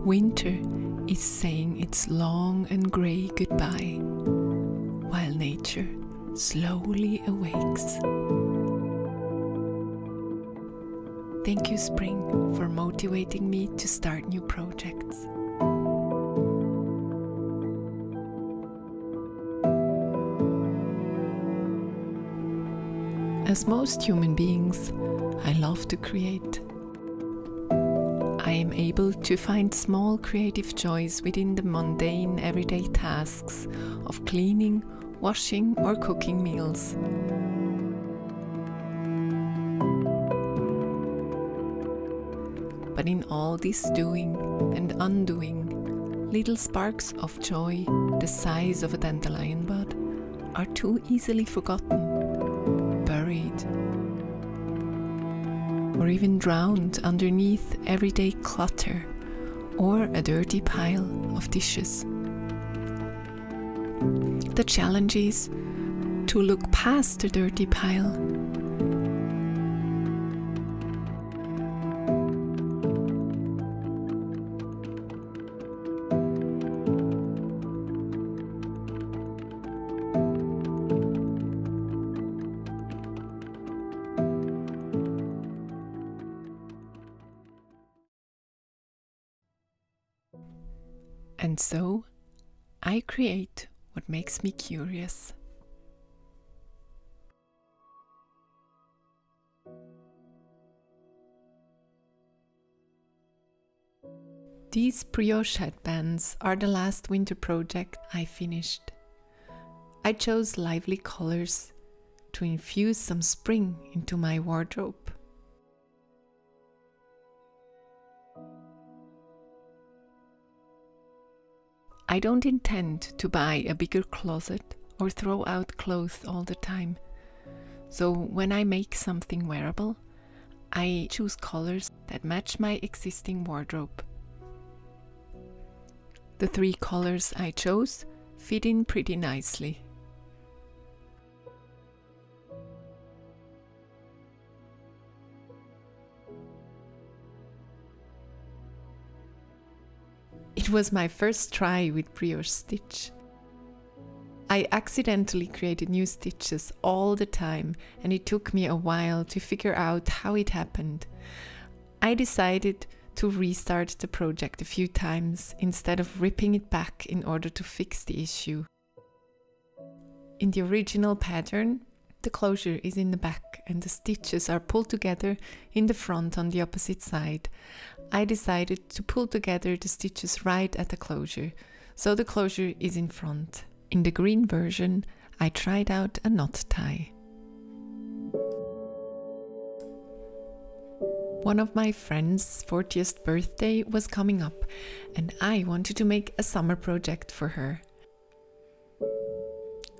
Winter is saying its long and grey goodbye, while nature slowly awakes. Thank you, spring, for motivating me to start new projects. As most human beings, I love to create. I am able to find small creative joys within the mundane everyday tasks of cleaning, washing, or cooking meals. But in all this doing and undoing, little sparks of joy the size of a dandelion bud are too easily forgotten, buried, or even drowned underneath everyday clutter or a dirty pile of dishes. The challenge is to look past the dirty pile . And so, I create what makes me curious. These brioche headbands are the last winter project I finished. I chose lively colors to infuse some spring into my wardrobe. I don't intend to buy a bigger closet or throw out clothes all the time. So when I make something wearable, I choose colors that match my existing wardrobe. The 3 colors I chose fit in pretty nicely. It was my first try with brioche stitch. I accidentally created new stitches all the time, and it took me a while to figure out how it happened. I decided to restart the project a few times instead of ripping it back in order to fix the issue. In the original pattern, the closure is in the back and the stitches are pulled together in the front on the opposite side. I decided to pull together the stitches right at the closure, so the closure is in front. In the green version, I tried out a knot tie. One of my friend's 40th birthday was coming up, and I wanted to make a summer project for her.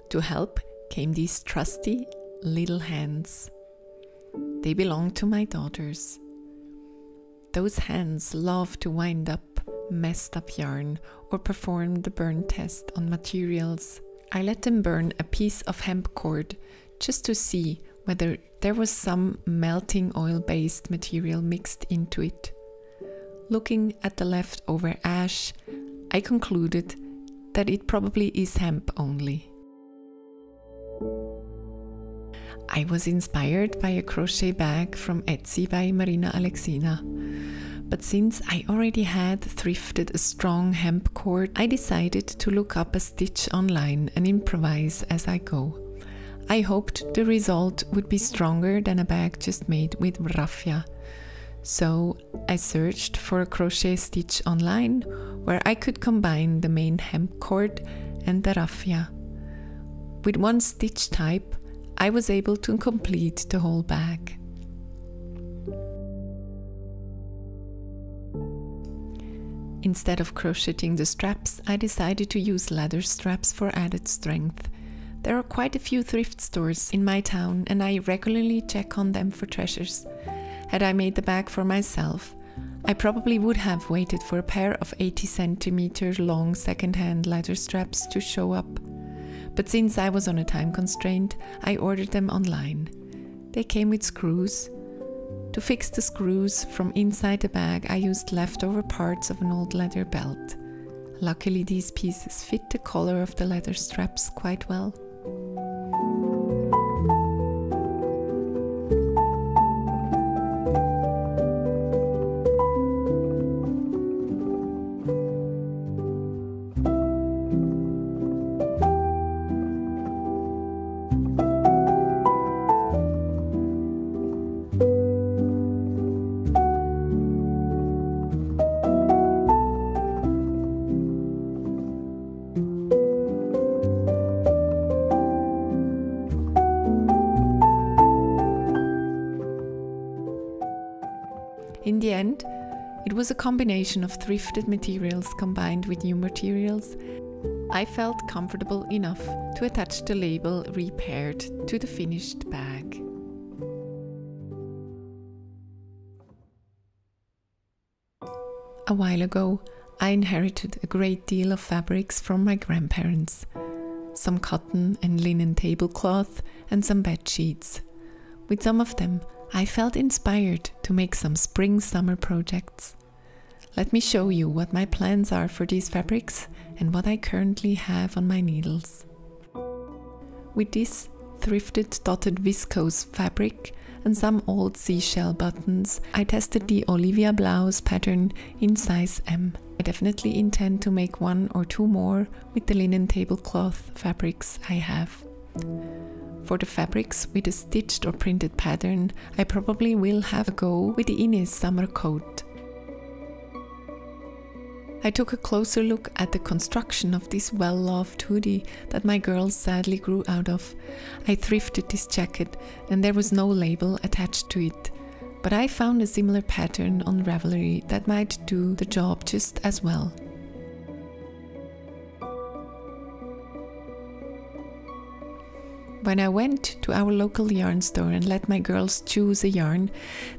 To help came these trusty little hands. They belong to my daughters. Those hands love to wind up messed up yarn or perform the burn test on materials. I let them burn a piece of hemp cord just to see whether there was some melting oil-based material mixed into it. Looking at the leftover ash, I concluded that it probably is hemp only. I was inspired by a crochet bag from Etsy by Marina Aleksina. But since I already had thrifted a strong hemp cord, I decided to look up a stitch online and improvise as I go. I hoped the result would be stronger than a bag just made with Rafia. So I searched for a crochet stitch online where I could combine the main hemp cord and the Rafia. With one stitch type, I was able to complete the whole bag. Instead of crocheting the straps, I decided to use leather straps for added strength. There are quite a few thrift stores in my town, and I regularly check on them for treasures. Had I made the bag for myself, I probably would have waited for a pair of 80 cm long second-hand leather straps to show up. But since I was on a time constraint, I ordered them online. They came with screws To fix the screws from inside the bag, I used leftover parts of an old leather belt. Luckily, these pieces fit the collar of the leather straps quite well. In the end, it was a combination of thrifted materials combined with new materials. I felt comfortable enough to attach the label "Repaired" to the finished bag. A while ago, I inherited a great deal of fabrics from my grandparents. Some cotton and linen tablecloth and some bed sheets. With some of them, I felt inspired to make some spring-summer projects. Let me show you what my plans are for these fabrics and what I currently have on my needles. With this thrifted dotted viscose fabric and some old seashell buttons, I tested the Olivia Blouse pattern in size M. I definitely intend to make 1 or 2 more with the linen tablecloth fabrics I have. For the fabrics with a stitched or printed pattern, I probably will have a go with the Inez summer coat. I took a closer look at the construction of this well-loved hoodie that my girls sadly grew out of. I thrifted this jacket and there was no label attached to it, but I found a similar pattern on Ravelry that might do the job just as well. When I went to our local yarn store and let my girls choose a yarn,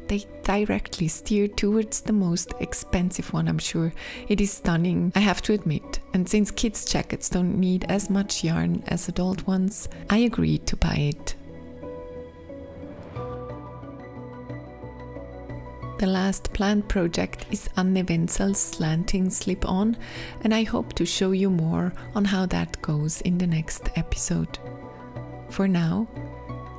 they directly steered towards the most expensive one, I'm sure. It is stunning, I have to admit, and since kids' jackets don't need as much yarn as adult ones, I agreed to buy it. The last planned project is Anne Ventzel's Slanting slip-on, and I hope to show you more on how that goes in the next episode. For now,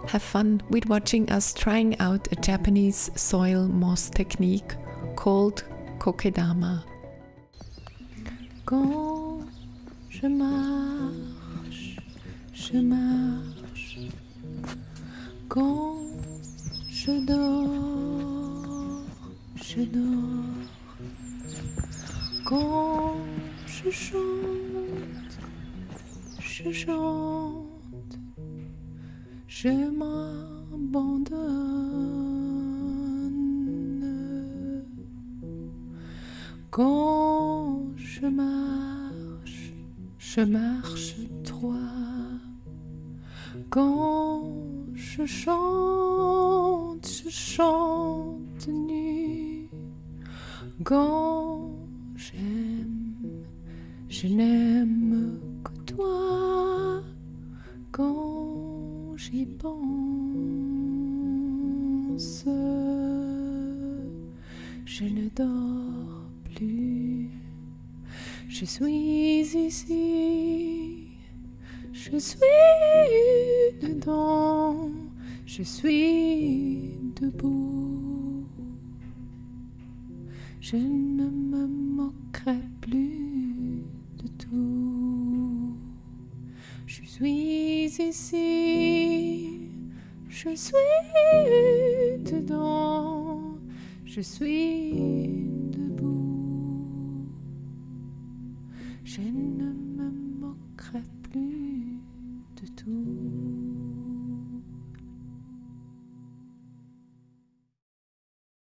have fun with watching us trying out a Japanese soil moss technique called Kokedama. Quand je marche, je marche. Quand je dors, je dors. Quand je chante, je chante. Je m'abandonne. Quand je marche droit. Quand je chante nu. Quand j'aime, je n'aime que toi. Quand j'y pense, je ne dors plus. Je suis ici, je suis dedans, je suis debout. Je ne me moquerai plus de tout. Je suis ici, je suis dedans, je suis debout. Je